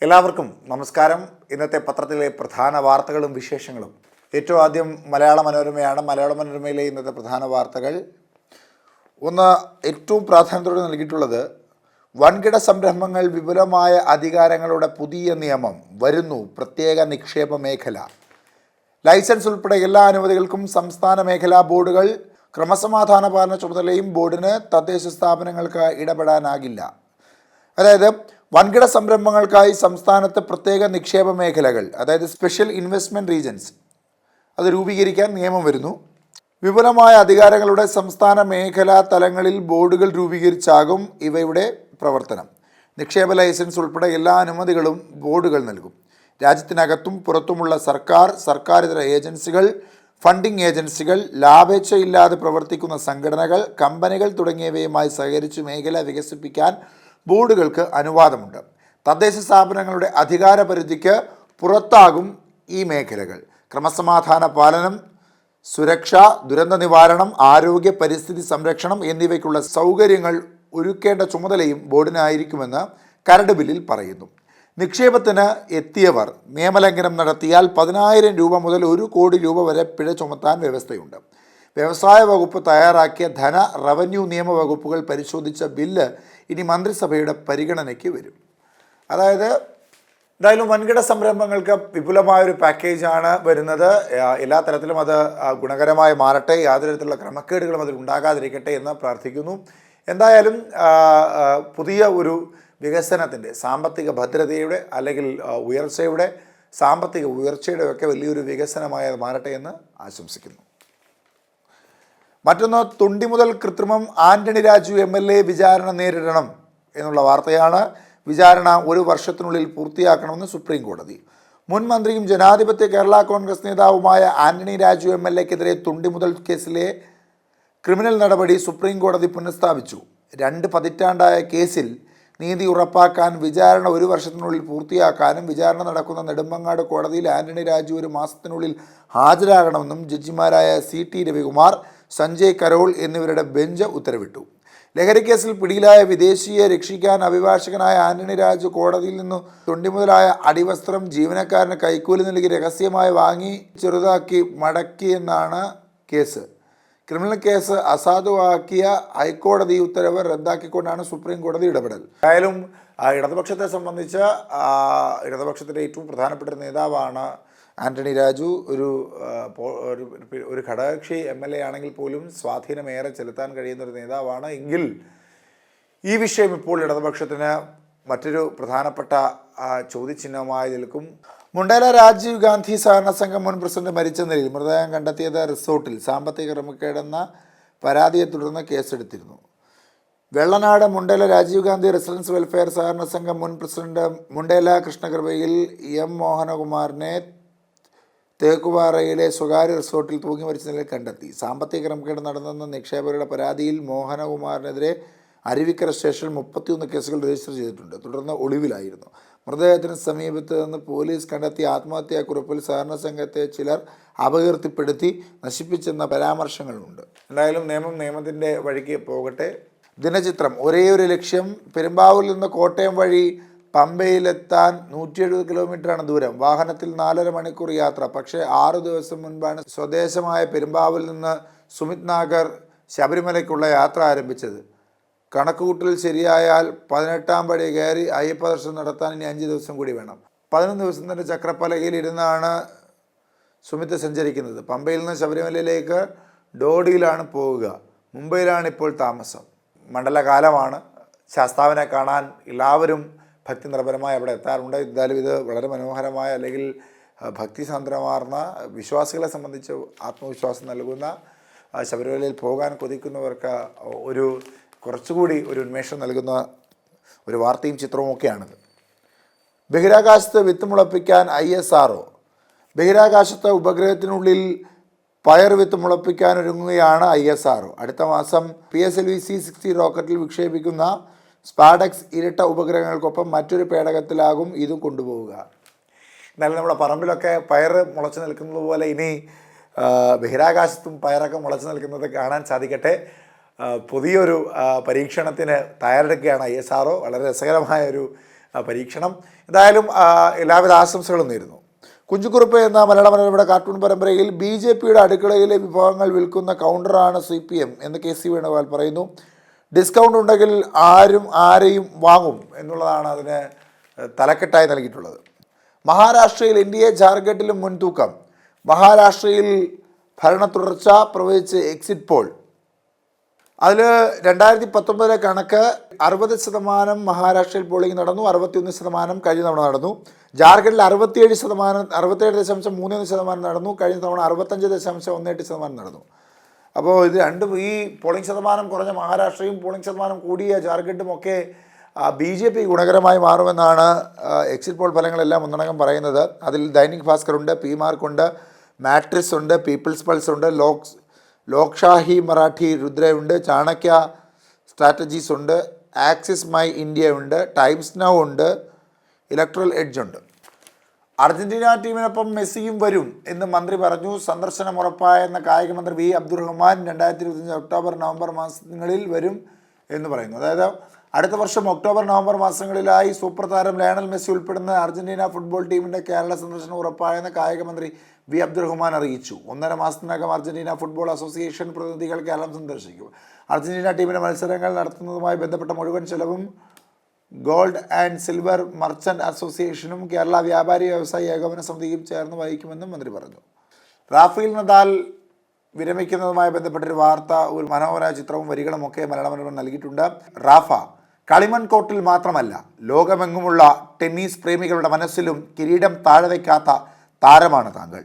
എല്ലാവർക്കും നമസ്കാരം. ഇന്നത്തെ പത്രത്തിലെ പ്രധാന വാർത്തകളും വിശേഷങ്ങളും. ഏറ്റവും ആദ്യം മലയാള മനോരമയാണ്. മലയാള മനോരമയിലെ ഇന്നത്തെ പ്രധാന വാർത്തകൾ. ഒന്ന്, ഏറ്റവും പ്രാധാന്യത്തോടെ നൽകിയിട്ടുള്ളത് വൻകിട സംരംഭങ്ങൾ വിപുലമായ അധികാരങ്ങളുടെ പുതിയ നിയമം വരുന്നു, പ്രത്യേക നിക്ഷേപ മേഖല. ലൈസൻസ് ഉൾപ്പെടെ എല്ലാ അനുമതികൾക്കും സംസ്ഥാന മേഖലാ ബോർഡുകൾ. ക്രമസമാധാന പാലന ചുമതലയും ബോർഡിന്. തദ്ദേശ സ്ഥാപനങ്ങൾക്ക് ഇടപെടാനാകില്ല. അതായത് വൻകിട സംരംഭങ്ങൾക്കായി സംസ്ഥാനത്ത് പ്രത്യേക നിക്ഷേപ മേഖലകൾ, അതായത് സ്പെഷ്യൽ ഇൻവെസ്റ്റ്മെൻറ്റ് റീജൻസ്, അത് രൂപീകരിക്കാൻ നിയമം വരുന്നു. വിപുലമായ അധികാരങ്ങളുടെ സംസ്ഥാന മേഖലാ തലങ്ങളിൽ ബോർഡുകൾ രൂപീകരിച്ചാകും ഇവയുടെ പ്രവർത്തനം. നിക്ഷേപ ലൈസൻസ് ഉൾപ്പെടെ എല്ലാ അനുമതികളും ബോർഡുകൾ നൽകും. രാജ്യത്തിനകത്തും പുറത്തുമുള്ള സർക്കാരിതര ഏജൻസികൾ, ഫണ്ടിംഗ് ഏജൻസികൾ, ലാഭേച്ഛയില്ലാതെ പ്രവർത്തിക്കുന്ന സംഘടനകൾ, കമ്പനികൾ തുടങ്ങിയവയുമായി സഹകരിച്ച് മേഖല വികസിപ്പിക്കാൻ ബോർഡുകൾക്ക് അനുവാദമുണ്ട്. തദ്ദേശ സ്ഥാപനങ്ങളുടെ അധികാരപരിധിക്ക് പുറത്താകും ഈ മേഖലകൾ. ക്രമസമാധാന പാലനം, സുരക്ഷ, ദുരന്ത നിവാരണം, ആരോഗ്യ പരിസ്ഥിതി സംരക്ഷണം എന്നിവയ്ക്കുള്ള സൗകര്യങ്ങൾ ഒരുക്കേണ്ട ചുമതലയും ബോർഡിനായിരിക്കുമെന്ന് കരട് ബില്ലിൽ പറയുന്നു. നിക്ഷേപത്തിന് എത്തിയവർ നിയമലംഘനം നടത്തിയാൽ 10,000 രൂപ മുതൽ 1 കോടി രൂപ വരെ പിഴ ചുമത്താൻ വ്യവസ്ഥയുണ്ട്. വ്യവസായ വകുപ്പ് തയ്യാറാക്കിയ റവന്യൂ നിയമവകുപ്പുകൾ പരിശോധിച്ച ബില്ല് ഇനി മന്ത്രിസഭയുടെ പരിഗണനയ്ക്ക് വരും. അതായത് എന്തായാലും വൻകിട സംരംഭങ്ങൾക്ക് വിപുലമായൊരു പാക്കേജാണ് വരുന്നത്. എല്ലാ തരത്തിലും അത് ഗുണകരമായി മാറട്ടെ, യാതൊരു തരത്തിലുള്ള ക്രമക്കേടുകളും അതിൽ ഉണ്ടാകാതിരിക്കട്ടെ എന്ന് പ്രാർത്ഥിക്കുന്നു. എന്തായാലും പുതിയ ഒരു വികസനത്തിൻ്റെ, സാമ്പത്തിക ഭദ്രതയുടെ അല്ലെങ്കിൽ ഉയർച്ചയുടെ, സാമ്പത്തിക ഉയർച്ചയുടെ ഒക്കെ വലിയൊരു വികസനമായി മാറട്ടെ എന്ന് ആശംസിക്കുന്നു. മറ്റൊന്ന്, തൊണ്ടി മുതൽ കൃത്രിമം, ആന്റണി രാജു MLA വിചാരണ നേരിടണം എന്നുള്ള വാർത്തയാണ്. വിചാരണ 1 വർഷത്തിനുള്ളിൽ പൂർത്തിയാക്കണമെന്ന് സുപ്രീം കോടതി. മുൻ മന്ത്രിയും ജനാധിപത്യ കേരള കോൺഗ്രസ് നേതാവുമായ ആന്റണി രാജു MLAക്കെതിരെ തൊണ്ടി മുതൽ കേസിലെ ക്രിമിനൽ നടപടി സുപ്രീം കോടതി പുനഃസ്ഥാപിച്ചു. 2 പതിറ്റാണ്ടായ കേസിൽ നീതി ഉറപ്പാക്കാൻ വിചാരണ 1 വർഷത്തിനുള്ളിൽ പൂർത്തിയാക്കാനും വിചാരണ നടക്കുന്ന നെടുമങ്ങാട് കോടതിയിൽ ആന്റണി രാജു 1 മാസത്തിനുള്ളിൽ ഹാജരാകണമെന്നും ജഡ്ജിമാരായ CT രവികുമാർ, സഞ്ജയ് കരോൾ എന്നിവരുടെ ബെഞ്ച് ഉത്തരവിട്ടു. ലഹരിക്കേസിൽ പിടിയിലായ വിദേശിയെ രക്ഷിക്കാൻ അഭിഭാഷകനായ ആന്റണി രാജു കോടതിയിൽ നിന്ന് തൊണ്ടി മുതലായ അടിവസ്ത്രം ജീവനക്കാരന് കൈക്കൂലി നൽകി രഹസ്യമായി വാങ്ങി ചെറുതാക്കി മടക്കിയെന്നാണ് കേസ്. ക്രിമിനൽ കേസ് അസാധുവാക്കിയ ഹൈക്കോടതി ഉത്തരവ് റദ്ദാക്കിക്കൊണ്ടാണ് സുപ്രീം കോടതി ഇടപെടൽ. എന്തായാലും ഇടതുപക്ഷത്തെ സംബന്ധിച്ച് ഇടതുപക്ഷത്തിൻ്റെ ഏറ്റവും പ്രധാനപ്പെട്ട നേതാവാണ് ആന്റണി രാജു. ഒരു ഘടകകക്ഷി MLA ആണെങ്കിൽ പോലും സ്വാധീനമേറെ ചെലുത്താൻ കഴിയുന്നൊരു നേതാവാണ്. എങ്കിൽ ഈ വിഷയം ഇപ്പോൾ ഇടതുപക്ഷത്തിന് മറ്റൊരു പ്രധാനപ്പെട്ട ചോദ്യചിഹ്നമായി നിൽക്കും. മുണ്ടേല രാജീവ് ഗാന്ധി സഹകരണ സംഘം മുൻ പ്രസിഡന്റ് മരിച്ച നിലയിൽ മൃതദേഹം കണ്ടെത്തിയത് റിസോർട്ടിൽ സാമ്പത്തിക ക്രമക്കേടെന്ന പരാതിയെ തുടർന്ന് കേസെടുത്തിരുന്നു. വെള്ളനാട് മുണ്ടേല രാജീവ് ഗാന്ധി റെസിഡൻസ് വെൽഫെയർ സഹകരണ സംഘം മുൻ പ്രസിഡന്റ് മുണ്ടേല കൃഷ്ണകൃപയിൽ M മോഹനകുമാറിനെ തേക്കുപാറയിലെ സ്വകാര്യ റിസോർട്ടിൽ തൂങ്ങി മരിച്ച നിലയിൽ കണ്ടെത്തി. സാമ്പത്തിക ക്രമക്കേട് നടന്നെന്ന നിക്ഷേപകരുടെ പരാതിയിൽ മോഹനകുമാറിനെതിരെ അരുവിക്കര സ്റ്റേഷനിൽ 31 കേസുകൾ രജിസ്റ്റർ ചെയ്തിട്ടുണ്ട്. തുടർന്ന് ഒളിവിലായിരുന്നു. മൃതദേഹത്തിന് സമീപത്ത് നിന്ന് പോലീസ് കണ്ടെത്തിയ ആത്മഹത്യാക്കുറിപ്പിൽ സഹകരണ സംഘത്തെ ചിലർ അപകീർത്തിപ്പെടുത്തി നശിപ്പിച്ചെന്ന പരാമർശങ്ങളുണ്ട്. എന്തായാലും നിയമത്തിൻ്റെ വഴിക്ക് പോകട്ടെ. ദിനചിത്രം. ഒരേയൊരു ലക്ഷ്യം. പെരുമ്പാവൂരിൽ നിന്ന് കോട്ടയം വഴി പമ്പയിലെത്താൻ 170 കിലോമീറ്ററാണ് ദൂരം. വാഹനത്തിൽ 4.5 മണിക്കൂർ യാത്ര. പക്ഷേ 6 ദിവസം മുൻപാണ് സ്വദേശമായ പെരുമ്പാവൂരിൽ നിന്ന് സുമിത് നാഗർ ശബരിമലയ്ക്കുള്ള യാത്ര ആരംഭിച്ചത്. കണക്കുകൂട്ടൽ ശരിയായാൽ 18ാം പടി കയറി അയ്യപ്പ ദർശനം നടത്താൻ ഇനി 5 ദിവസം കൂടി വേണം. 11 ദിവസത്തിൻ്റെ ചക്രപ്പലകയിൽ ഇരുന്നാണ് സുമിത് സഞ്ചരിക്കുന്നത്. പമ്പയിൽ നിന്ന് ശബരിമലയിലേക്ക് ഡോഡിയിലാണ് പോവുക. മുംബൈയിലാണ് ഇപ്പോൾ താമസം. മണ്ഡലകാലമാണ്. ശാസ്താവിനെ കാണാൻ എല്ലാവരും ഭക്തി നിർഭരമായി അവിടെ എത്താറുണ്ട്. എന്തായാലും ഇത് വളരെ മനോഹരമായ അല്ലെങ്കിൽ ഭക്തിസാന്ദ്രമാർന്ന, വിശ്വാസികളെ സംബന്ധിച്ച് ആത്മവിശ്വാസം നൽകുന്ന, ശബരിമലയിൽ പോകാൻ കൊതിക്കുന്നവർക്ക് കുറച്ചുകൂടി ഒരു ഉന്മേഷം നൽകുന്ന ഒരു വാർത്തയും ചിത്രവും ഒക്കെയാണിത്. ബഹിരാകാശത്ത് വിത്ത് മുളപ്പിക്കാൻ ISRO. ബഹിരാകാശത്ത് ഉപഗ്രഹത്തിനുള്ളിൽ പയർ വിത്ത് മുളപ്പിക്കാനൊരുങ്ങുകയാണ് ISRO. അടുത്ത മാസം PSLV C-60 റോക്കറ്റിൽ വിക്ഷേപിക്കുന്ന സ്പാഡക്സ് ഇരട്ട ഉപഗ്രഹങ്ങൾക്കൊപ്പം മറ്റൊരു പേടകത്തിലാകും ഇതും കൊണ്ടുപോവുക. എന്നാലും നമ്മുടെ പറമ്പിലൊക്കെ പയർ മുളച്ചു നിൽക്കുന്നത് പോലെ ഇനി ബഹിരാകാശത്തും പയറൊക്കെ മുളച്ചു നിൽക്കുന്നത് കാണാൻ സാധിക്കട്ടെ. പുതിയൊരു പരീക്ഷണത്തിന് തയ്യാറെടുക്കുകയാണ് ISRO. വളരെ രസകരമായൊരു പരീക്ഷണം. എന്തായാലും എല്ലാവിധ ആശംസകളും നേരുന്നു. കുഞ്ചുകുറുപ്പ് എന്ന മലയാള മനോരമയുടെ കാർട്ടൂൺ പരമ്പരയിൽ BJPയുടെ അടുക്കളയിലെ വിഭവങ്ങൾ വിൽക്കുന്ന കൗണ്ടറാണ് CPM എന്ന് KC വേണുഗോപാൽ പറയുന്നു. ഡിസ്കൗണ്ട് ഉണ്ടെങ്കിൽ ആരും ആരെയും വാങ്ങും എന്നുള്ളതാണ് അതിന് തലക്കെട്ടായി നൽകിയിട്ടുള്ളത്. മഹാരാഷ്ട്രയിൽ NDA ജാർഖണ്ഡിലും മുൻതൂക്കം. മഹാരാഷ്ട്രയിൽ ഭരണ തുടർച്ച പ്രവചിച്ച് എക്സിറ്റ് പോൾ. അതിൽ 2019 കണക്ക് 60% മഹാരാഷ്ട്രയിൽ പോളിംഗ് നടന്നു, 61% കഴിഞ്ഞ തവണ നടന്നു. ജാർഖണ്ഡിൽ 67.31% നടന്നു, കഴിഞ്ഞ തവണ 65.18% നടന്നു. അപ്പോൾ ഇത് രണ്ടും, ഈ പോളിംഗ് ശതമാനം കുറഞ്ഞ മഹാരാഷ്ട്രയും പോളിംഗ് ശതമാനം കൂടിയ ജാർഖണ്ഡും ഒക്കെ BJP ഗുണകരമായി മാറുമെന്നാണ് എക്സിറ്റ് പോൾ ഫലങ്ങളെല്ലാം ഒന്നടങ്കം പറയുന്നത്. അതിൽ ദൈനിക് ഭാസ്കർ ഉണ്ട്, PMark ഉണ്ട്, മാട്രിക്സ് ഉണ്ട്, പീപ്പിൾസ് പൾസ് ഉണ്ട്, ലോക്ഷാഹി മറാഠി രുദ്രയുണ്ട്, ചാണക്യ സ്ട്രാറ്റജീസ് ഉണ്ട്, ആക്സിസ് മൈ ഇന്ത്യ ഉണ്ട്, ടൈംസ് നൗ ഉണ്ട്, ഇലക്ട്രൽ എഡ്ജ് ഉണ്ട്. അർജന്റീന ടീമിനൊപ്പം മെസ്സിയും വരും എന്ന് മന്ത്രി പറഞ്ഞു. സന്ദർശനം ഉറപ്പായെന്ന കായിക മന്ത്രി V അബ്ദുറഹ്മാൻ 2025 ഒക്ടോബർ നവംബർ മാസങ്ങളിൽ വരും എന്ന് പറയുന്നു. അതായത് അടുത്ത വർഷം ഒക്ടോബർ നവംബർ മാസങ്ങളിലായി സൂപ്പർ താരം ലയണൽ മെസ്സി ഉൾപ്പെടുന്ന അർജന്റീന ഫുട്ബോൾ ടീമിൻ്റെ കേരള സന്ദർശനം ഉറപ്പായെന്ന് കായിക മന്ത്രി V അബ്ദുറഹ്മാൻ അറിയിച്ചു. 1.5 മാസത്തിനകം അർജന്റീന ഫുട്ബോൾ അസോസിയേഷൻ പ്രതിനിധികൾ കേരളം സന്ദർശിക്കും. അർജന്റീന ടീമിൻ്റെ മത്സരങ്ങൾ നടത്തുന്നതുമായി ബന്ധപ്പെട്ട മുഴുവൻ ചെലവും ഗോൾഡ് ആൻഡ് സിൽവർ മർച്ചന്റ് അസോസിയേഷനും കേരള വ്യാപാരി വ്യവസായി ഏകോപന സമിതിയും ചേർന്ന് വഹിക്കുമെന്നും മന്ത്രി പറഞ്ഞു. റാഫേൽ നദാൽ വിരമിക്കുന്നതുമായി ബന്ധപ്പെട്ടൊരു വാർത്ത, ഒരു മനോഹര ചിത്രവും വരികളും ഒക്കെ മലയാള മനോരമ നൽകിയിട്ടുണ്ട്. റാഫ കളിമൺ കോർട്ടിൽ മാത്രമല്ല, ലോകമെങ്ങുമുള്ള ടെന്നീസ് പ്രേമികളുടെ മനസ്സിലും കിരീടം താഴെ വയ്ക്കാത്ത താരമാണ് താങ്കൾ.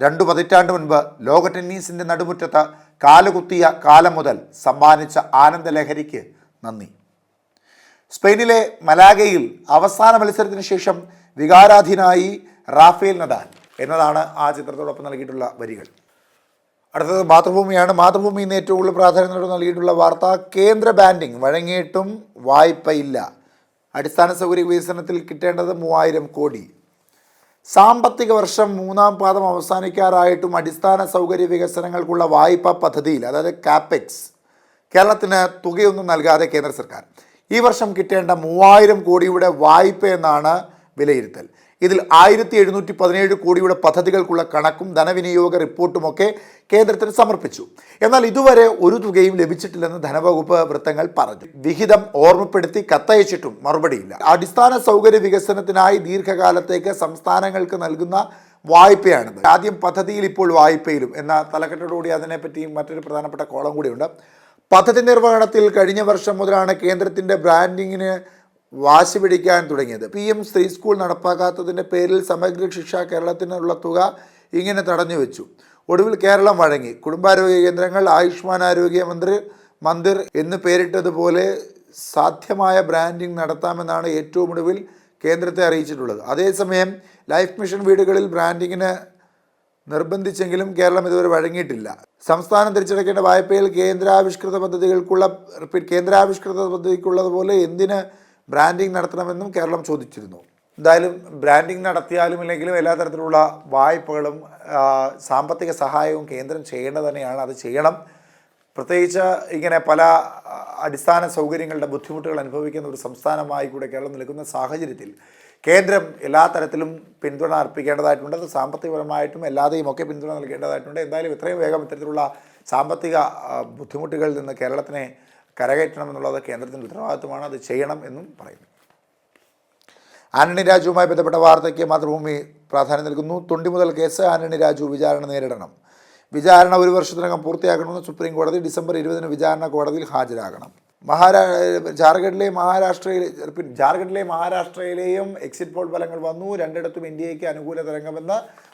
2 പതിറ്റാണ്ട് മുൻപ് ലോക ടെന്നീസിൻ്റെ നടുമുറ്റത്ത് കാലുകുത്തിയ കാലം മുതൽ സമ്മാനിച്ച ആനന്ദലഹരിക്ക് നന്ദി. സ്പെയിനിലെ മലാഗയിൽ അവസാന മത്സരത്തിന് ശേഷം വികാരാധീനായി റാഫേൽ നദാൽ എന്നതാണ് ആ ചിത്രത്തോടൊപ്പം നൽകിയിട്ടുള്ള വരികൾ. അടുത്തത് മാതൃഭൂമിയാണ്. മാതൃഭൂമി ഇന്ന് ഏറ്റവും കൂടുതൽ പ്രാധാന്യം നൽകിയിട്ടുള്ള വാർത്ത, കേന്ദ്ര ബാൻഡിങ് വഴങ്ങിയിട്ടും വായ്പയില്ല. അടിസ്ഥാന സൗകര്യ വികസനത്തിൽ കിട്ടേണ്ടത് 3000 കോടി. സാമ്പത്തിക വർഷം 3ാം പാദം അവസാനിക്കാറായിട്ടും അടിസ്ഥാന സൗകര്യ വികസനങ്ങൾക്കുള്ള വായ്പാ പദ്ധതിയിൽ, അതായത് കാപ്പെക്സ്, കേരളത്തിന് തുകയൊന്നും നൽകാതെ കേന്ദ്ര സർക്കാർ. ഈ വർഷം കിട്ടേണ്ട 3000 കോടിയുടെ വായ്പ എന്നാണ് വിലയിരുത്തൽ. ഇതിൽ 1717 കോടിയുടെ പദ്ധതികൾക്കുള്ള കണക്കും ധനവിനിയോഗ റിപ്പോർട്ടുമൊക്കെ കേന്ദ്രത്തിന് സമർപ്പിച്ചു. എന്നാൽ ഇതുവരെ ഒരു തുകയും ലഭിച്ചിട്ടില്ലെന്ന് ധനവകുപ്പ് വൃത്തങ്ങൾ പറഞ്ഞു. വിഹിതം ഓർമ്മപ്പെടുത്തി കത്തയച്ചിട്ടും മറുപടിയില്ല. അടിസ്ഥാന സൗകര്യ വികസനത്തിനായി ദീർഘകാലത്തേക്ക് സംസ്ഥാനങ്ങൾക്ക് നൽകുന്ന വായ്പയാണിത്. ആദ്യം പദ്ധതിയിൽ, ഇപ്പോൾ വായ്പയിലും എന്ന തലക്കെട്ടോടുകൂടി അതിനെപ്പറ്റിയും മറ്റൊരു പ്രധാനപ്പെട്ട കോളം കൂടിയുണ്ട്. പദ്ധതി നിർവഹണത്തിൽ കഴിഞ്ഞ വർഷം മുതലാണ് കേന്ദ്രത്തിൻ്റെ ബ്രാൻഡിങ്ങിന് വാശി പിടിക്കാൻ തുടങ്ങിയത്. PM സ്ത്രീ സ്കൂൾ നടപ്പാക്കാത്തതിൻ്റെ പേരിൽ സമഗ്ര ശിക്ഷ കേരളത്തിനുള്ള തുക ഇങ്ങനെ തടഞ്ഞു വെച്ചു. ഒടുവിൽ കേരളം വഴങ്ങി. കുടുംബാരോഗ്യ കേന്ദ്രങ്ങൾ ആയുഷ്മാൻ ആരോഗ്യ മന്ദിർ എന്ന് പേരിട്ടതുപോലെ സാധ്യമായ ബ്രാൻഡിംഗ് നടത്താമെന്നാണ് ഏറ്റവും ഒടുവിൽ കേന്ദ്രത്തെ അറിയിച്ചിട്ടുള്ളത്. അതേസമയം ലൈഫ് മിഷൻ വീടുകളിൽ ബ്രാൻഡിങ്ങിന് നിർബന്ധിച്ചെങ്കിലും കേരളം ഇതുവരെ വഴങ്ങിയിട്ടില്ല. സംസ്ഥാനം തിരിച്ചടയ്ക്കേണ്ട വായ്പയിൽ കേന്ദ്രാവിഷ്കൃത പദ്ധതിക്കുള്ളതുപോലെ എന്തിന് ബ്രാൻഡിംഗ് നടത്തണമെന്നും കേരളം ചോദിച്ചിരുന്നു. എന്തായാലും ബ്രാൻഡിംഗ് നടത്തിയാലും ഇല്ലെങ്കിലും എല്ലാ തരത്തിലുള്ള വായ്പകളും സാമ്പത്തിക സഹായവും കേന്ദ്രം ചെയ്യേണ്ടത് തന്നെയാണ്. അത് ചെയ്യണം. പ്രത്യേകിച്ച് ഇങ്ങനെ പല അടിസ്ഥാന സൗകര്യങ്ങളുടെ ബുദ്ധിമുട്ടുകൾ അനുഭവിക്കുന്ന ഒരു സംസ്ഥാനമായി കൂടെ കേരളം നിൽക്കുന്ന സാഹചര്യത്തിൽ കേന്ദ്രം എല്ലാ തരത്തിലും പിന്തുണ അർപ്പിക്കേണ്ടതായിട്ടുണ്ട്. അത് സാമ്പത്തികപരമായിട്ടും എല്ലാതെയും ഒക്കെ പിന്തുണ നൽകേണ്ടതായിട്ടുണ്ട്. എന്തായാലും എത്രയും വേഗം ഇത്തരത്തിലുള്ള സാമ്പത്തിക ബുദ്ധിമുട്ടുകളിൽ നിന്ന് കേരളത്തിനെ കരകയറ്റണമെന്നുള്ളത് കേന്ദ്രത്തിൻ്റെ ഉത്തരവാദിത്വമാണ്. അത് ചെയ്യണം എന്നും പറയുന്നു. ആന്റണി രാജുവുമായി ബന്ധപ്പെട്ട വാർത്തയ്ക്ക് മാതൃഭൂമി പ്രാധാന്യം നൽകുന്നു. തൊണ്ടി മുതൽ കേസ്, ആന്റണി രാജു വിചാരണ നേരിടണം. വിചാരണ 1 വർഷത്തിനകം പൂർത്തിയാക്കണമെന്ന് സുപ്രീം കോടതി. ഡിസംബർ 20 വിചാരണ കോടതിയിൽ ഹാജരാകണം. ജാർഖണ്ഡിലെ മഹാരാഷ്ട്രയിലെയും എക്സിറ്റ് പോൾ ഫലങ്ങൾ വന്നു. രണ്ടിടത്തും ഇന്ത്യയ്ക്ക് അനുകൂല തരംഗമെന്ന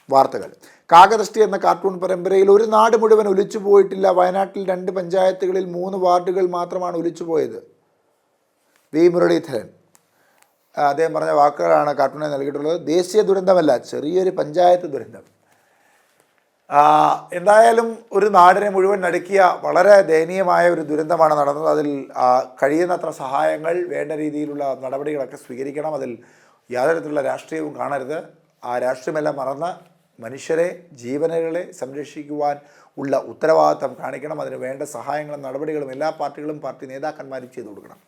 വാർത്തകൾ. കാകദൃഷ്ടി എന്ന കാർട്ടൂൺ പരമ്പരയിൽ ഒരു നാട് മുഴുവൻ ഒലിച്ചു പോയിട്ടില്ല. വയനാട്ടിൽ 2 പഞ്ചായത്തുകളിൽ 3 വാർഡുകൾ മാത്രമാണ് ഒലിച്ചുപോയത്. V മുരളീധരൻ അദ്ദേഹം പറഞ്ഞ വാക്കുകളാണ് കാർട്ടൂണിൽ നൽകിയിട്ടുള്ളത്. ദേശീയ ദുരന്തമല്ല, ചെറിയൊരു പഞ്ചായത്ത് ദുരന്തം. എന്തായാലും ഒരു നാടിനെ മുഴുവൻ നടുക്കിയ വളരെ ദയനീയമായ ഒരു ദുരന്തമാണ് നടന്നത്. അതിൽ കഴിയുന്നത്ര സഹായങ്ങൾ, വേണ്ട രീതിയിലുള്ള നടപടികളൊക്കെ സ്വീകരിക്കണം. അതിൽ യാതൊരു തരത്തിലുള്ള രാഷ്ട്രീയവും കാണരുത്. ആ രാഷ്ട്രീയമെല്ലാം മറന്ന് മനുഷ്യരെ, ജീവനുകളെ സംരക്ഷിക്കുവാൻ ഉള്ള ഉത്തരവാദിത്തം കാണിക്കണം. അതിന് വേണ്ട സഹായങ്ങളും നടപടികളും എല്ലാ പാർട്ടികളും പാർട്ടി നേതാക്കന്മാരും ചെയ്തു കൊടുക്കണം.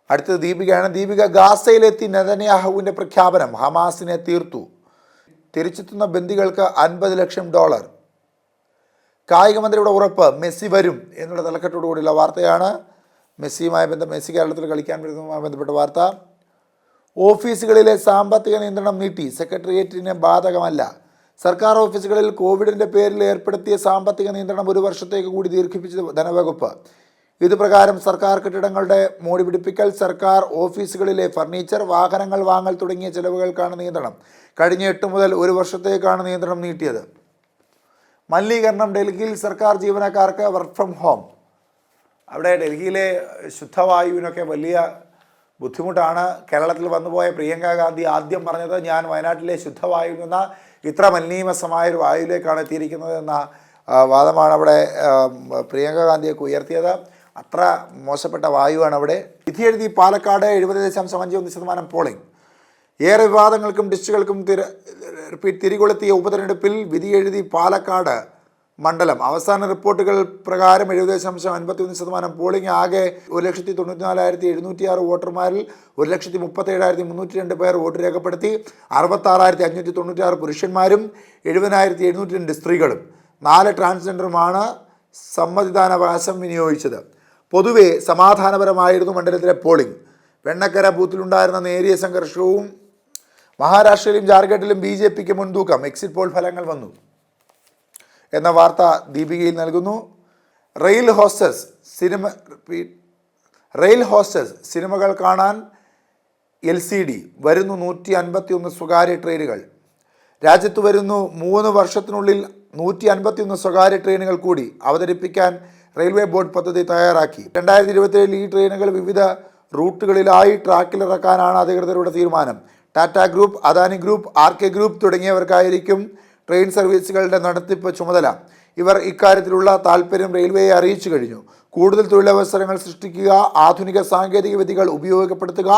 അടുത്തത് ദീപികയാണ്. ദീപിക, ഗാസയിലെത്തി നെതന്യാഹുവിൻ്റെ പ്രഖ്യാപനം, ഹമാസിനെ തീർത്തു, തിരിച്ചെത്തുന്ന ബന്ദികൾക്ക് $50 ലക്ഷം. കായിക മന്ത്രിയുടെ ഉറപ്പ്, മെസ്സി വരും എന്നുള്ള തലക്കെട്ടോടുകൂടിയുള്ള വാർത്തയാണ്. മെസ്സി കേരളത്തിൽ കളിക്കാൻ വരുന്നതുമായി ബന്ധപ്പെട്ട വാർത്ത. ഓഫീസുകളിലെ സാമ്പത്തിക നിയന്ത്രണം നീട്ടി, സെക്രട്ടേറിയറ്റിന് ബാധകമല്ല. സർക്കാർ ഓഫീസുകളിൽ കോവിഡിൻ്റെ പേരിൽ ഏർപ്പെടുത്തിയ സാമ്പത്തിക നിയന്ത്രണം 1 വർഷത്തേക്ക് കൂടി ദീർഘിപ്പിച്ച ധനവകുപ്പ്. ഇതുപ്രകാരം സർക്കാർ കെട്ടിടങ്ങളുടെ മോടി പിടിപ്പിക്കൽ, സർക്കാർ ഓഫീസുകളിലെ ഫർണിച്ചർ, വാഹനങ്ങൾ വാങ്ങൽ തുടങ്ങിയ ചെലവുകൾക്കാണ് നിയന്ത്രണം. കഴിഞ്ഞ 8 മുതൽ 1 വർഷത്തേക്കാണ് നിയന്ത്രണം നീട്ടിയത്. മലിനീകരണം, ഡൽഹിയിൽ സർക്കാർ ജീവനക്കാർക്ക് വർക്ക് ഫ്രം ഹോം. അവിടെ ഡൽഹിയിലെ ശുദ്ധവായുവിനൊക്കെ വലിയ ബുദ്ധിമുട്ടാണ്. കേരളത്തിൽ വന്നുപോയ പ്രിയങ്ക ഗാന്ധി ആദ്യം പറഞ്ഞത്, ഞാൻ വയനാട്ടിലെ ശുദ്ധവായുവിൽ നിന്ന് ഇത്ര മലിനീമസമായൊരു വായുവിലേക്കാണ് എത്തിയിരിക്കുന്നത് എന്ന വാദമാണ് അവിടെ പ്രിയങ്ക ഗാന്ധിയൊക്കെ ഉയർത്തിയത്. അത്ര മോശപ്പെട്ട വായുവാണ് അവിടെ. വിധിയെഴുതി പാലക്കാട് 70.51% പോളിംഗ്. ഏറെ വിവാദങ്ങൾക്കും ഡിസ്റ്റുകൾക്കും തിരികൊളുത്തിയ ഉപതെരഞ്ഞെടുപ്പിൽ വിധിയെഴുതി പാലക്കാട് മണ്ഡലം. അവസാന റിപ്പോർട്ടുകൾ പ്രകാരം 70.51% പോളിംഗ്. ആകെ 1,94,706 വോട്ടർമാരിൽ 1,37,302 പേർ വോട്ട് രേഖപ്പെടുത്തി. 66,596 പുരുഷന്മാരും 70,702 സ്ത്രീകളും 4 ട്രാൻസ്ജെൻഡറുമാണ് സമ്മതിദാനാവകാശം വിനിയോഗിച്ചത്. പൊതുവെ സമാധാനപരമായിരുന്നു മണ്ഡലത്തിലെ പോളിംഗ്. വെണ്ണക്കര ബൂത്തിലുണ്ടായിരുന്ന നേരിയ സംഘർഷവും. മഹാരാഷ്ട്രയിലും ജാർഖണ്ഡിലും BJPക്ക് മുൻതൂക്കം. എക്സിറ്റ് പോൾ ഫലങ്ങൾ വന്നു എന്ന വാർത്ത ദീപികയിൽ നൽകുന്നു. റെയിൽ ഹോസ്റ്റസ് സിനിമകൾ കാണാൻ LCD വരുന്നു. 151 സ്വകാര്യ ട്രെയിനുകൾ. രാജ്യത്ത് വരുന്നു. 3 വർഷത്തിനുള്ളിൽ 151 സ്വകാര്യ ട്രെയിനുകൾ കൂടി അവതരിപ്പിക്കാൻ റെയിൽവേ ബോർഡ് പദ്ധതി തയ്യാറാക്കി. 2027 ഈ ട്രെയിനുകൾ വിവിധ റൂട്ടുകളിലായി ട്രാക്കിലിറക്കാനാണ് അധികൃതരുടെ തീരുമാനം. Tata group, Adani group, RK group തുടങ്ങിയവർക്കായിരിക്കും ട്രെയിൻ സർവീസുകളുടെ നടത്തിപ്പ് ചുമതല. ഇവർ ഇക്കാര്യത്തിലുള്ള താൽപ്പര്യം റെയിൽവേയെ അറിയിച്ചു കഴിഞ്ഞു. കൂടുതൽ തൊഴിലവസരങ്ങൾ സൃഷ്ടിക്കുക, ആധുനിക സാങ്കേതിക വിദ്യകൾ ഉപയോഗപ്പെടുത്തുക,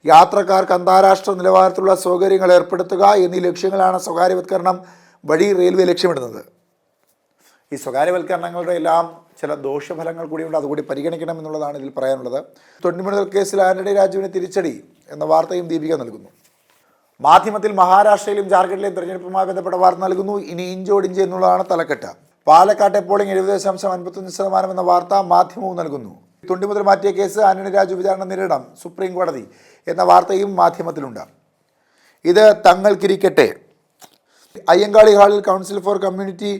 യാത്രക്കാർക്ക് അന്താരാഷ്ട്ര നിലവാരത്തിലുള്ള സൗകര്യങ്ങൾ ഏർപ്പെടുത്തുക എന്നീ ലക്ഷ്യങ്ങളാണ് സ്വകാര്യവൽക്കരണം വഴി റെയിൽവേ ലക്ഷ്യമിടുന്നത്. ഈ സ്വകാര്യവൽക്കരണങ്ങളുടെ എല്ലാം ചില ദോഷഫലങ്ങൾ കൂടിയുണ്ട്, അതുകൂടി പരിഗണിക്കണം എന്നുള്ളതാണ് ഇതിൽ പറയാനുള്ളത്. തൊണ്ടിമുതൽ കേസിൽ ആന്റണി രാജുവിന് തിരിച്ചടി എന്ന വാർത്തയും ദീപിക നൽകുന്നു. മാധ്യമത്തിൽ മഹാരാഷ്ട്രയിലും ജാർഖണ്ഡിലെയും തെരഞ്ഞെടുപ്പുമായി ബന്ധപ്പെട്ട വാർത്ത നൽകുന്നു. ഇനി ഇഞ്ചോടിഞ്ച് എന്നുള്ളതാണ് തലക്കെട്ട്. പാലക്കാട്ടെ പോളിംഗ് 70.51% എന്ന വാർത്ത മാധ്യമവും നൽകുന്നു. തൊണ്ടിമുതൽ മാറ്റിയ കേസ് ആന്റണി രാജു വിചാരണ നേരിടാം സുപ്രീം കോടതി എന്ന വാർത്തയും മാധ്യമത്തിലുണ്ട്. ഇത് തങ്ങൾക്കിരിക്കട്ടെ. അയ്യങ്കാളി ഹാളിൽ council for community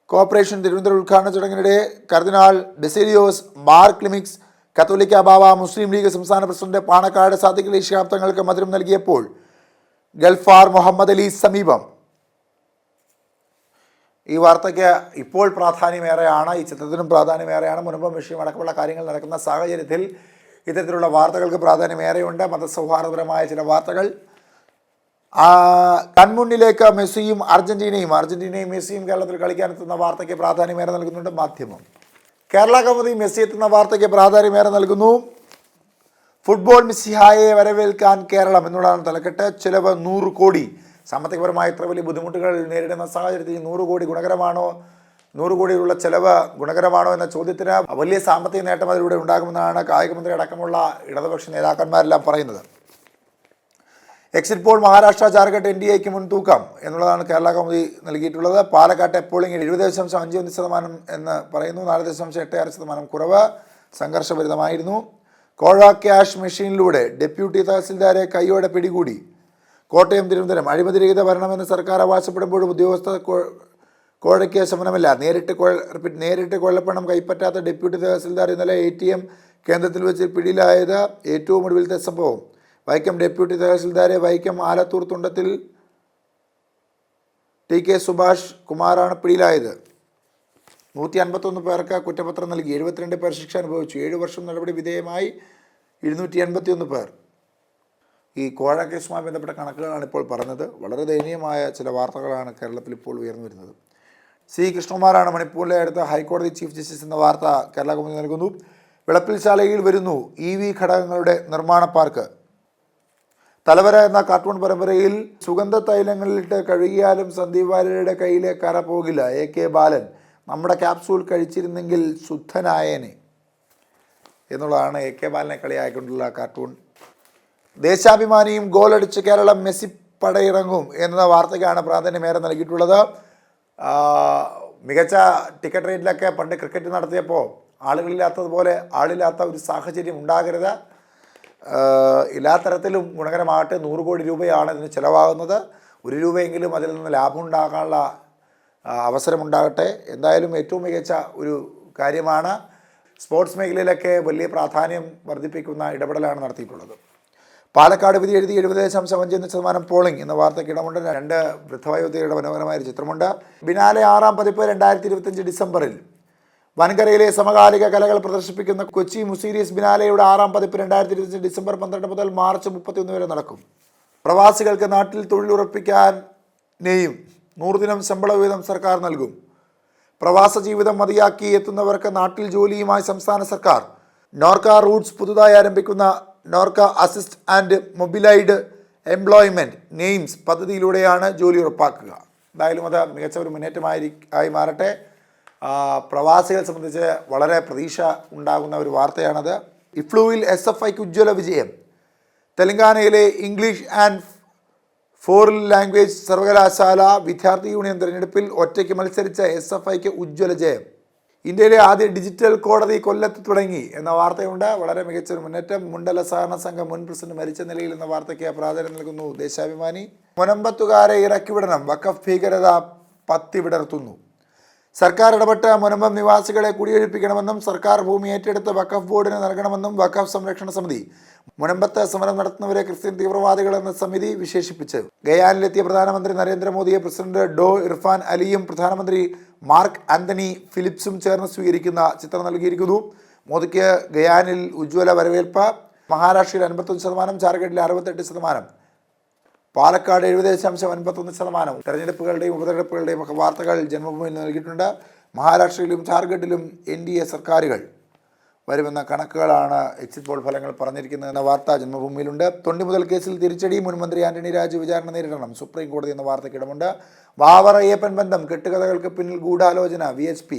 corporation Thiruvananthapuram ഉദ്ഘാടന ചടങ്ങിനിടെ കർദിനാൾ ബെസേലിയോസ് മാർ ക്ലിമിക്സ് കത്തോലിക്ക ബാവ മുസ്ലിം ലീഗ് സംസ്ഥാന പ്രസിഡന്റ് പാണക്കാട് സാദിഖ് അലി ശിഹാബ് തങ്ങൾക്ക് മധുരം നൽകിയപ്പോൾ ഗൾഫാർ മുഹമ്മദ് അലി സമീപം. ഈ വാർത്തയ്ക്ക് ഇപ്പോൾ പ്രാധാന്യമേറെയാണ്, ഈ ചിത്രത്തിനും പ്രാധാന്യമേറെയാണ്. മുൻപും വിഷയം അടക്കമുള്ള കാര്യങ്ങൾ നടക്കുന്ന സാഹചര്യത്തിൽ ഇത്തരത്തിലുള്ള വാർത്തകൾക്ക് പ്രാധാന്യമേറെയുണ്ട്. മതസൗഹാർദ്ദപരമായ ചില വാർത്തകൾ. കൺമുന്നിലേക്ക് മെസ്സിയും അർജന്റീനയും മെസ്സിയും കേരളത്തിൽ കളിക്കാനെത്തുന്ന വാർത്തയ്ക്ക് പ്രാധാന്യമേറെ നൽകുന്നുണ്ട് മാധ്യമം. കേരള കൗമുദി മെസ്സി എത്തുന്ന വാർത്തയ്ക്ക് പ്രാധാന്യമേറെ നൽകുന്നു. ഫുട്ബോൾ മെസ്സിഹായെ വരവേൽക്കാൻ കേരളം എന്നുള്ളതാണ് തലക്കെട്ട്. ചിലവ് 100 കോടി. സാമ്പത്തികപരമായ ഇത്ര വലിയ ബുദ്ധിമുട്ടുകൾ നേരിടുന്ന സാഹചര്യത്തിൽ 100 കോടി ഗുണകരമാണോ, 100 കോടിയുള്ള ചിലവ് ഗുണകരമാണോ എന്ന ചോദ്യത്തിന് വലിയ സാമ്പത്തിക നേട്ടം അതിലൂടെ ഉണ്ടാകുമെന്നാണ് കായികമന്ത്രി അടക്കമുള്ള ഇടതുപക്ഷ നേതാക്കന്മാരെല്ലാം പറയുന്നത്. എക്സിറ്റ് പോൾ മഹാരാഷ്ട്ര, ജാർഖണ്ഡ് NDAക്ക് മുൻതൂക്കം എന്നുള്ളതാണ് കേരള കൗമുദി നൽകിയിട്ടുള്ളത്. പാലക്കാട്ടെ പോളിംഗ് 70.51% എന്ന് പറയുന്നു. 4.86% കുറവ്. സംഘർഷഭരിതമായിരുന്നു. കോഴ ക്യാഷ് മെഷീനിലൂടെ ഡെപ്യൂട്ടി തഹസിൽദാരെ കൈയോടെ പിടികൂടി. കോട്ടയം, തിരുവനന്തപുരം അഴിമതിരഹിത ഭരണമെന്ന് സർക്കാർ അവകാശപ്പെടുമ്പോഴും ഉദ്യോഗസ്ഥ കോഴയ്ക്ക് ശമനമില്ല. നേരിട്ട് കൊള്ളപ്പണം കൈപ്പറ്റാത്ത ഡെപ്യൂട്ടി തഹസിൽദാർ ഇന്നലെ ATM കേന്ദ്രത്തിൽ വെച്ച് പിടിയിലായത് ഏറ്റവും ഒടുവിലത്തെ സംഭവം. വൈക്കം ഡെപ്യൂട്ടി തഹസിൽദാരെ വൈക്കം ആലത്തൂർ തുണ്ടത്തിൽ TK സുഭാഷ് കുമാറാണ് പിടിയിലായത്. 151 പേർക്ക് കുറ്റപത്രം നൽകി. 72 പേർ ശിക്ഷ അനുഭവിച്ചു. 7 വർഷം നടപടി വിധേയമായി 281 പേർ. ഈ കോഴ കേസുമായി ബന്ധപ്പെട്ട കണക്കുകളാണ് ഇപ്പോൾ പറഞ്ഞത്. വളരെ ദയനീയമായ ചില വാർത്തകളാണ് കേരളത്തിൽ ഇപ്പോൾ ഉയർന്നു വരുന്നത്. C കൃഷ്ണകുമാറാണ് മണിപ്പൂരിലെ അടുത്ത ഹൈക്കോടതി ചീഫ് ജസ്റ്റിസ് എന്ന വാർത്ത കേരള കൗമുദി നൽകുന്നു. വിളപ്പിൽശാലയിൽ വരുന്നു EV ഘടകങ്ങളുടെ നിർമ്മാണ പാർക്ക്. തലവര എന്ന കാർട്ടൂൺ പരമ്പരയിൽ സുഗന്ധ തൈലങ്ങളിലിട്ട് കഴുകിയാലും സന്ദീപ് വാര്യരുടെ കയ്യിലെ കറ പോകില്ല. AK ബാലൻ. നമ്മുടെ ക്യാപ്സൂൾ കഴിച്ചിരുന്നെങ്കിൽ ശുദ്ധനായേനെ. എന്നുള്ളതാണ് എ കെ ബാലനെ കളിയായിക്കൊണ്ടുള്ള കാർട്ടൂൺ. ദേശാഭിമാനിയും ഗോളടിച്ച് കേരളം മെസ്സി പടയിറങ്ങും എന്ന വാർത്തയ്ക്കാണ് പ്രാധാന്യമേറെ നൽകിയിട്ടുള്ളത്. മികച്ച ടിക്കറ്റ് റേറ്റിലൊക്കെ പണ്ട് ക്രിക്കറ്റ് നടത്തിയപ്പോൾ ആളുകളില്ലാത്തതുപോലെ ആളില്ലാത്ത ഒരു സാഹചര്യം ഉണ്ടാകരുത്. എല്ലാ തരത്തിലും ഗുണകരമാകട്ടെ. 100 കോടി രൂപയാണ് ഇതിന് ചിലവാകുന്നത്. 1 രൂപയെങ്കിലും അതിൽ നിന്ന് ലാഭം ഉണ്ടാകാനുള്ള അവസരമുണ്ടാകട്ടെ. എന്തായാലും ഏറ്റവും മികച്ച ഒരു കാര്യമാണ്. സ്പോർട്സ് മേഖലയിലൊക്കെ വലിയ പ്രാധാന്യം വർദ്ധിപ്പിക്കുന്ന ഇടപെടലാണ് നടത്തിയിട്ടുള്ളത്. പാലക്കാട് വിധി എഴുതി 70.5% പോളിംഗ് എന്ന വാർത്തയ്ക്ക് ഇടമുണ്ട്. 2 വൃദ്ധവയോധികരുടെ മനോഹരമായ ഒരു ചിത്രമുണ്ട്. ബിനാലെ 6ാം പതിപ്പ് 2025 ഡിസംബറിൽ വൻകരയിലെ സമകാലിക കലകൾ പ്രദർശിപ്പിക്കുന്ന കൊച്ചി മുസീരീസ് ബിനാലെയുടെ 6ാം പതിപ്പ് 2025 ഡിസംബർ 12 മുതൽ മാർച്ച് 31 വരെ നടക്കും. പ്രവാസികൾക്ക് നാട്ടിൽ തൊഴിലുറപ്പിക്കാൻ 100 ദിനം ശമ്പള വിഹിതം സർക്കാർ നൽകും. പ്രവാസ ജീവിതം മതിയാക്കി എത്തുന്നവർക്ക് നാട്ടിൽ ജോലിയുമായി സംസ്ഥാന സർക്കാർ. നോർക്ക റൂട്ട്സ് പുതുതായി ആരംഭിക്കുന്ന NORKA assist and mobilised employment names പദ്ധതിയിലൂടെയാണ് ജോലി ഉറപ്പാക്കുക. എന്തായാലും അത് മികച്ച ഒരു മുന്നേറ്റമായി മാറട്ടെ. പ്രവാസികളെ സംബന്ധിച്ച് വളരെ പ്രതീക്ഷ ഉണ്ടാകുന്ന ഒരു വാർത്തയാണത്. ഇഫ്ലുവിൽ SFIക്ക് ഉജ്ജ്വല വിജയം. തെലങ്കാനയിലെ ഇംഗ്ലീഷ് ആൻഡ് ഫോറിൻ ലാംഗ്വേജ് സർവകലാശാല വിദ്യാർത്ഥി യൂണിയൻ തിരഞ്ഞെടുപ്പിൽ ഒറ്റയ്ക്ക് മത്സരിച്ച SFIക്ക് ഉജ്ജ്വല ജയം. ഇന്ത്യയിലെ ആദ്യ ഡിജിറ്റൽ കോടതി കൊല്ലത്ത് തുടങ്ങി എന്ന വാർത്തയുണ്ട്. വളരെ മികച്ചൊരു മുന്നേറ്റം. മുണ്ടല സഹകരണ സംഘം മുൻ പ്രസിഡന്റ് മരിച്ച നിലയിൽ എന്ന വാർത്തയ്ക്ക് പ്രാധാന്യം നൽകുന്നു ദേശാഭിമാനി. മുനമ്പത്തുകാരെ ഇറക്കിവിടണം, വഖഫ് ഭീകരത പത്തി വിടർത്തുന്നു. സർക്കാർ ഇടപെട്ട് മുനമ്പം നിവാസികളെ കുടിയൊഴിപ്പിക്കണമെന്നും സർക്കാർ ഭൂമി ഏറ്റെടുത്ത് വഖഫ് ബോർഡിന് നൽകണമെന്നും വഖഫ് സംരക്ഷണ സമിതി. മുനമ്പത്ത് സമരം നടത്തുന്നവരെ ക്രിസ്ത്യൻ തീവ്രവാദികളെന്ന സമിതി വിശേഷിപ്പിച്ചു. ഗയാനിലെത്തിയ പ്രധാനമന്ത്രി നരേന്ദ്രമോദിയെ പ്രസിഡന്റ് ഡോ ഇർഫാൻ അലിയും പ്രധാനമന്ത്രി മാർക്ക് ആന്റണി ഫിലിപ്സും ചേർന്ന് സ്വീകരിക്കുന്ന ചിത്രം നൽകിയിരിക്കുന്നു. മോദിക്ക് ഗയാനിൽ ഉജ്ജ്വല വരവേൽപ്പ്. മഹാരാഷ്ട്രയിൽ 55%, ജാർഖണ്ഡിൽ 68%, പാലക്കാട് 70.51%. തെരഞ്ഞെടുപ്പുകളുടെയും ഉപതെരഞ്ഞെടുപ്പുകളുടെയും ഒക്കെ വാർത്തകൾ ജന്മഭൂമിയിൽ നൽകിയിട്ടുണ്ട്. മഹാരാഷ്ട്രയിലും ജാർഖണ്ഡിലും NDA സർക്കാരുകൾ വരുമെന്ന കണക്കുകളാണ് എക്സിറ്റ് പോൾ ഫലങ്ങൾ പറഞ്ഞിരിക്കുന്നത് എന്ന വാർത്ത ജന്മഭൂമിയിലുണ്ട്. തൊണ്ടിമുതൽ കേസിൽ തിരിച്ചടി, മുൻമന്ത്രി ആന്റണി രാജു വിചാരണ നേരിടണം, സുപ്രീം കോടതി എന്ന വാർത്തയ്ക്കിടമുണ്ട്. ബാബർ അയ്യപ്പൻ ബന്ധം, കെട്ടുകഥകൾക്ക് പിന്നിൽ ഗൂഢാലോചന, VHP.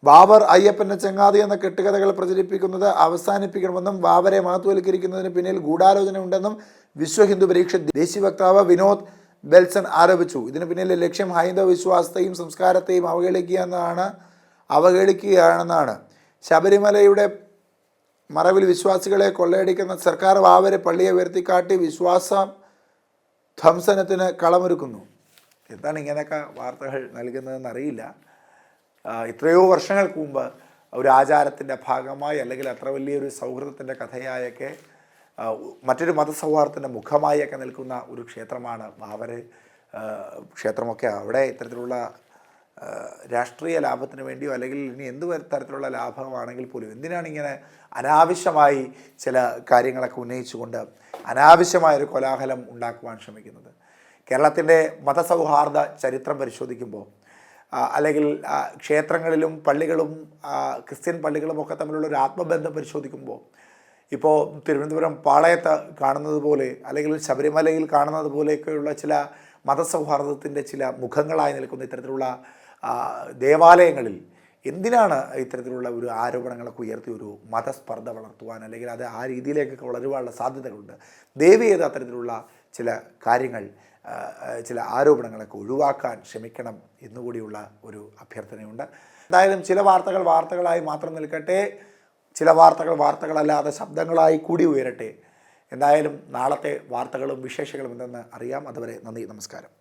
ബാബർ അയ്യപ്പൻ്റെ ചങ്ങാതി എന്ന കെട്ടുകഥകൾ പ്രചരിപ്പിക്കുന്നത് അവസാനിപ്പിക്കണമെന്നും ബാബരെ മഹത്വവൽക്കരിക്കുന്നതിന് പിന്നിൽ ഗൂഢാലോചന ഉണ്ടെന്നും വിശ്വ ഹിന്ദു പരീക്ഷ ദേശീയ വക്താവ് വിനോദ് ബെൽസൺ ആരോപിച്ചു. ഇതിന് പിന്നിലെ ലക്ഷ്യം ഹൈന്ദവ വിശ്വാസത്തെയും സംസ്കാരത്തെയും അവഹേളിക്കുകയാണെന്നാണ്. ശബരിമലയുടെ മറവിൽ വിശ്വാസികളെ കൊള്ളയടിക്കുന്ന സർക്കാർ ബാബരെ പള്ളിയെ ഉയർത്തിക്കാട്ടി വിശ്വാസ ധ്വംസനത്തിന് കളമൊരുക്കുന്നു. എന്താണ് ഇങ്ങനെയൊക്കെ വാർത്തകൾ നൽകുന്നതെന്ന് അറിയില്ല. എത്രയോ വർഷങ്ങൾക്ക് മുമ്പ് ഒരു ആചാരത്തിൻ്റെ ഭാഗമായി അല്ലെങ്കിൽ അത്ര വലിയൊരു സൗഹൃദത്തിൻ്റെ കഥയായൊക്കെ മറ്റൊരു മതസൗഹാർദ്ദത്തിൻ്റെ മുഖമായൊക്കെ നിൽക്കുന്ന ഒരു ക്ഷേത്രമാണ് ബാബർ ക്ഷേത്രമൊക്കെ. അവിടെ ഇത്തരത്തിലുള്ള രാഷ്ട്രീയ ലാഭത്തിന് വേണ്ടിയോ അല്ലെങ്കിൽ ഇനി എന്ത് തരത്തിലുള്ള ലാഭമാണെങ്കിൽ പോലും എന്തിനാണ് ഇങ്ങനെ അനാവശ്യമായി ചില കാര്യങ്ങളൊക്കെ ഉന്നയിച്ചുകൊണ്ട് അനാവശ്യമായൊരു കോലാഹലം ഉണ്ടാക്കുവാൻ ശ്രമിക്കുന്നത്? കേരളത്തിൻ്റെ മതസൗഹാർദ്ദ ചരിത്രം പരിശോധിക്കുമ്പോൾ അല്ലെങ്കിൽ ക്ഷേത്രങ്ങളിലും പള്ളികളും ക്രിസ്ത്യൻ പള്ളികളും ഒക്കെ തമ്മിലുള്ള ഒരു ആത്മബന്ധം പരിശോധിക്കുമ്പോൾ ഇപ്പോൾ തിരുവനന്തപുരം പാളയത്ത് കാണുന്നത് പോലെ അല്ലെങ്കിൽ ശബരിമലയിൽ കാണുന്നത് പോലെയൊക്കെയുള്ള ചില മതസൗഹാർദ്ദത്തിൻ്റെ ചില മുഖങ്ങളായി നിൽക്കുന്ന ഇത്തരത്തിലുള്ള ദേവാലയങ്ങളിൽ എന്തിനാണ് ഇത്തരത്തിലുള്ള ഒരു ആരോപണങ്ങളൊക്കെ ഉയർത്തി ഒരു മതസ്പർദ്ധ വളർത്തുവാൻ അല്ലെങ്കിൽ അത് ആ രീതിയിലേക്കൊക്കെ വളരുവാനുള്ള സാധ്യതകളുണ്ട്. ദയവ് ചെയ്ത് അത്തരത്തിലുള്ള ചില കാര്യങ്ങൾ ചില ആരോപണങ്ങളൊക്കെ ഒഴിവാക്കാൻ ശ്രമിക്കണം എന്നുകൂടിയുള്ള ഒരു അഭ്യർത്ഥനയുണ്ട്. എന്തായാലും ചില വാർത്തകൾ വാർത്തകളായി മാത്രം നിൽക്കട്ടെ, ചില വാർത്തകൾ വാർത്തകളല്ലാതെ ശബ്ദങ്ങളായി കൂടി ഉയരട്ടെ. എന്തായാലും നാളത്തെ വാർത്തകളും വിശേഷങ്ങളും എന്തെന്ന് അറിയാം. അതുവരെ നന്ദി, നമസ്കാരം.